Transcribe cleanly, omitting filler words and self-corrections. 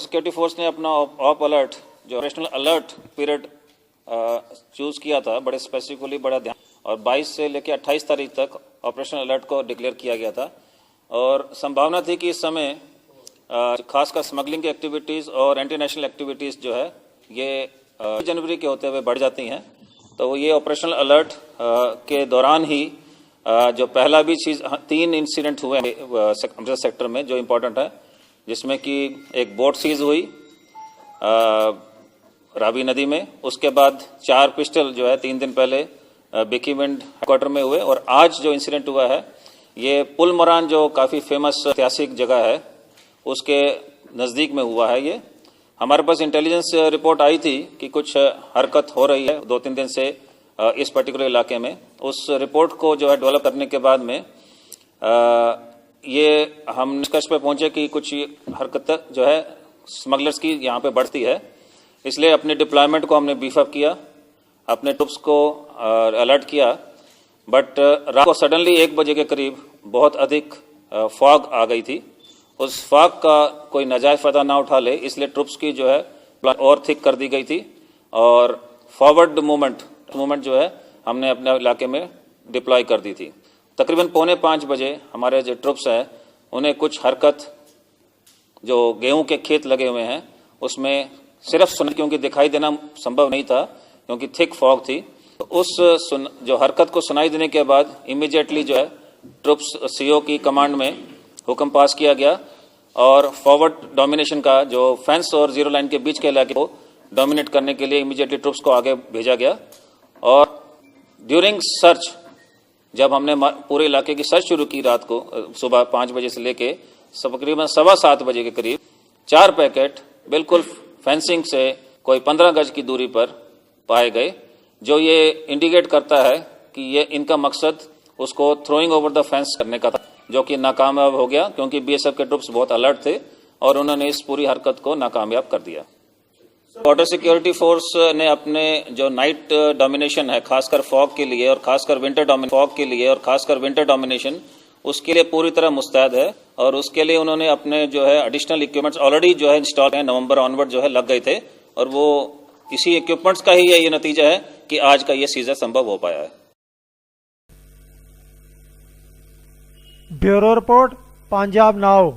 Security force ने अपना op alert जो ऑपरेशनल अलर्ट पीरियड चूज किया था बड़े स्पेसिफिकली बड़ा ध्यान, और 22 से लेकर 28 तारीख तक ऑपरेशनल अलर्ट को डिक्लेयर किया गया था। और संभावना थी कि इस समय खासकर स्मगलिंग की एक्टिविटीज़ और एंटी नेशनल एक्टिविटीज़ जो है ये जनवरी के होते हुए बढ़ जाती हैं। तो ये ऑपरेशनल अलर्ट के दौरान ही जो पहला भी चीज़ 3 इंसिडेंट हुए अमृतसर सेक्टर में जो इम्पोर्टेंट है, जिसमें कि एक बोट सीज हुई रावी नदी में, उसके बाद 4 पिस्टल जो है 3 दिन पहले बिकीविंड हेडक्वार्टर में हुए, और आज जो इंसिडेंट हुआ है ये पुल मरान जो काफ़ी फेमस ऐतिहासिक जगह है उसके नज़दीक में हुआ है। ये हमारे पास इंटेलिजेंस रिपोर्ट आई थी कि कुछ हरकत हो रही है 2-3 दिन से इस पर्टिकुलर इलाके में। उस रिपोर्ट को जो है डेवलप करने के बाद में ये हम निष्कर्ष पे पहुंचे कि कुछ हरकत जो है स्मगलर्स की यहाँ पे बढ़ती है, इसलिए अपने डिप्लॉयमेंट को हमने बीफ अप किया, अपने ट्रुप्स को अलर्ट किया। बट रात को सडनली 1 बजे के करीब बहुत अधिक फॉग आ गई थी। उस फॉग का कोई नाजायज फायदा ना उठा ले, इसलिए ट्रुप्स की जो है और थिक कर दी गई थी, और फॉरवर्ड मूवमेंट जो है हमने अपने इलाके में डिप्लॉय कर दी थी। तकरीबन 4:45 बजे हमारे जो ट्रुप्स हैं उन्हें कुछ हरकत जो गेहूं के खेत लगे हुए हैं उसमें सिर्फ क्योंकि दिखाई देना संभव नहीं था क्योंकि थिक फॉग थी, तो उस जो हरकत को सुनाई देने के बाद इमीडिएटली जो है ट्रुप्स सीओ की कमांड में हुक्म पास किया गया, और फॉरवर्ड डोमिनेशन का जो फेंस और जीरो लाइन के बीच के इलाके को डोमिनेट करने के लिए इमीडिएटली ट्रुप्स को आगे भेजा गया। और ड्यूरिंग सर्च जब हमने पूरे इलाके की सर्च शुरू की रात को सुबह 5 बजे से लेके तकरीबन 7:15 बजे के करीब 4 पैकेट बिल्कुल फेंसिंग से कोई 15 गज की दूरी पर पाए गए, जो ये इंडिकेट करता है कि ये इनका मकसद उसको थ्रोइंग ओवर द फेंस करने का था, जो कि नाकामयाब हो गया क्योंकि बीएसएफ के ट्रुप्स बहुत अलर्ट थे और उन्होंने इस पूरी हरकत को नाकामयाब कर दिया। बॉर्डर सिक्योरिटी फोर्स ने अपने जो नाइट डोमिनेशन है खासकर फॉग के लिए और खासकर विंटर डोमिनेशन उसके लिए पूरी तरह मुस्तैद है, और उसके लिए उन्होंने अपने जो है एडिशनल इक्विपमेंट्स ऑलरेडी जो है इंस्टॉल है, नवंबर ऑनवर्ड जो है लग गए थे, और वो इसी इक्विपमेंट्स का ही ये नतीजा है कि आज का ये सीजन संभव हो पाया है। Bureau report Punjab now.